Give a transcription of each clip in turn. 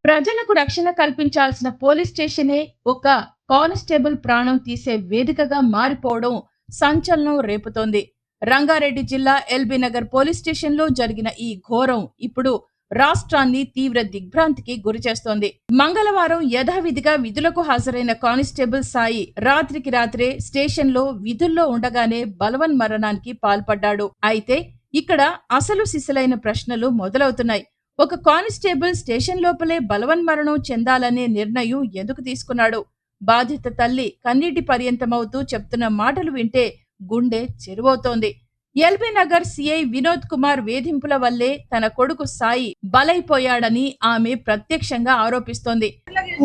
ప్రజలకు రక్షణ కల్పించాల్సిన పోలీస్ స్టేషనే ఒక కానిస్టేబుల్ ప్రాణం తీసే వేదికగా మారిపోవడం సంచలనం రేపుతోంది. రంగారెడ్డి జిల్లా ఎల్బీ నగర్ పోలీస్ స్టేషన్లో జరిగిన ఈ ఘోరం ఇప్పుడు రాష్ట్రాన్ని తీవ్ర దిగ్భ్రాంతికి గురిచేస్తోంది. మంగళవారం యథావిధిగా విధులకు హాజరైన కానిస్టేబుల్ సాయి రాత్రికి రాత్రే స్టేషన్లో విధుల్లో ఉండగానే బలవన్మరణానికి పాల్పడ్డాడు. అయితే ఇక్కడ అసలు సిసలైన ప్రశ్నలు మొదలవుతున్నాయి. ఒక కానిస్టేబుల్ స్టేషన్ లోపలే బలవన్మరణం చెందాలనే నిర్ణయం ఎందుకు తీసుకున్నాడు? బాధిత తల్లి కన్నీటి పర్యంతమవుతూ చెప్తున్న మాటలు వింటే గుండె చెరువవుతోంది. ఎల్బీ నగర్ సిఐ వినోద్ కుమార్ వేధింపుల వల్లే తన కొడుకు సాయి బలైపోయాడని ఆమె ప్రత్యక్షంగా ఆరోపిస్తోంది.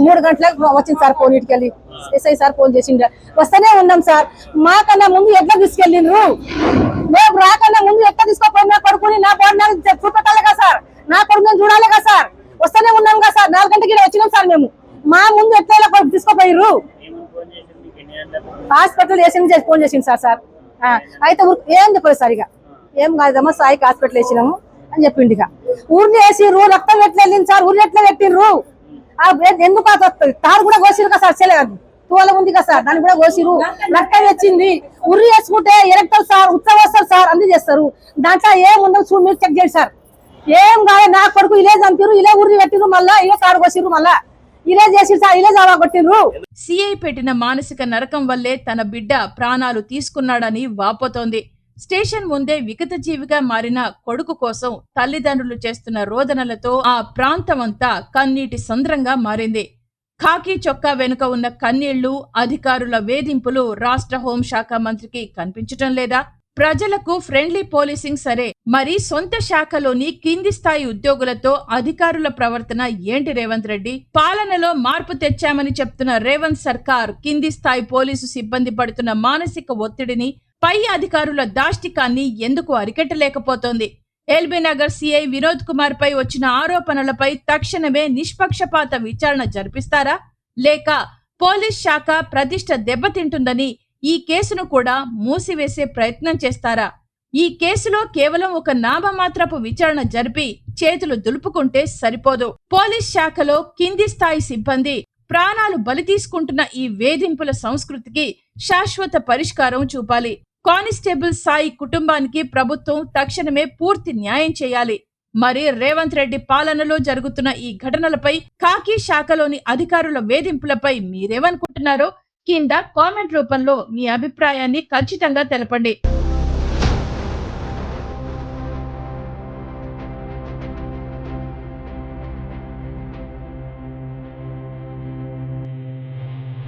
3 గంటలకు వచ్చింది సార్, ఫోన్ ఇటుకెళ్ళి ఎస్ఐ సార్ ఫోన్ చేసిండ. వస్తూనే ఉన్నాం సార్. మాకన్నా ముందు ఎట్లా తీసుకెళ్ళిండ్రు? మేము రాకన్నా ముందు ఎట్లా తీసుకోపోయినా కొడుకుని నా పోడినా చూపెట్టాలి కదా సార్, నా కొడుకుని చూడాలి కదా సార్. వస్తూనే ఉన్నాం కదా సార్, 4 గంటలకి వచ్చినాం సార్. మేము మా ముందు ఎట్లా తీసుకోపోయిర్రు? హాస్పిటల్ వేసి ఫోన్ చేసింది సార్. అయితే ఏం చెప్పలేదు సార్, ఇక ఏం కాదమ్మా సాయికి హాస్పిటల్ వేసినాము అని చెప్పిండు. ఇక ఊరిని వేసిర్రు, రక్తం ఎట్లా వెళ్ళింది సార్, ఊరిని ఎట్లా పెట్టిర్రు? ఎందుకు తారు కూడా కోసిరు కదా సార్, చెల్లె తువల ఉంది కదా సార్, దాన్ని కూడా కోసిరు, రక్తం వచ్చింది. ఉర్రి వేసుకుంటే ఎరక్తారు సార్, ఉత్సవం వస్తారు సార్, అన్ని చేస్తారు. దాంట్లో ఏముందో చూడు, మీరు చెక్ చేయండి సార్. ఏం కాదు, నా కొడుకు ఇలే చంపిరు, ఇలే ఉర్రి పెట్టిరు, మళ్ళా ఇలే తారు కోసిరు, మళ్ళా ఇలే చేసిరు సార్, ఇలే జావా కొట్టిర్రు. సిఐ పెట్టిన మానసిక నరకం వల్లే తన బిడ్డ ప్రాణాలు తీసుకున్నాడని వాపోతోంది. స్టేషన్ ముందే వికత జీవిగా మారిన కొడుకు కోసం తల్లిదండ్రులు చేస్తున్న రోదనలతో ఆ ప్రాంతమంతా కన్నీటి సంద్రంగా మారింది. ఖాకీ చొక్కా వెనుక ఉన్న కన్నీళ్లు, అధికారుల వేధింపులు రాష్ట్ర హోంశాఖ మంత్రికి కనిపించటం లేదా? ప్రజలకు ఫ్రెండ్లీ పోలీసింగ్ సరే, మరి సొంత శాఖలోని కింది స్థాయి ఉద్యోగులతో అధికారుల ప్రవర్తన ఏంటి రేవంత్ రెడ్డి? పాలనలో మార్పు తెచ్చామని చెప్తున్న రేవంత్ సర్కార్ కింది స్థాయి పోలీసు సిబ్బంది పడుతున్న మానసిక ఒత్తిడిని, పై అధికారుల దాష్టికాన్ని ఎందుకు అరికట్టలేకపోతోంది? ఎల్బీ నగర్ సిఐ వినోద్ కుమార్ పై వచ్చిన ఆరోపణలపై తక్షణమే నిష్పక్షపాత విచారణ జరిపిస్తారా? లేక పోలీస్ శాఖ ప్రతిష్ట దెబ్బతింటుందని ఈ కేసును కూడా మూసివేసే ప్రయత్నం చేస్తారా? ఈ కేసులో కేవలం ఒక నామమాత్రపు విచారణ జరిపి చేతులు దులుపుకుంటే సరిపోదు. పోలీస్ శాఖలో కింది స్థాయి సిబ్బంది ప్రాణాలు బలి తీసుకుంటున్న ఈ వేధింపుల సంస్కృతికి శాశ్వత పరిష్కారం చూపాలి. కానిస్టేబుల్ సాయి కుటుంబానికి ప్రభుత్వం తక్షణమే పూర్తి న్యాయం చేయాలి. మరి రేవంత్ రెడ్డి పాలనలో జరుగుతున్న ఈ ఘటనలపై, ఖాకీ శాఖలోని అధికారుల వేధింపులపై మీరేమనుకుంటున్నారో కింద కామెంట్ రూపంలో మీ అభిప్రాయాన్ని ఖచ్చితంగా తెలపండి.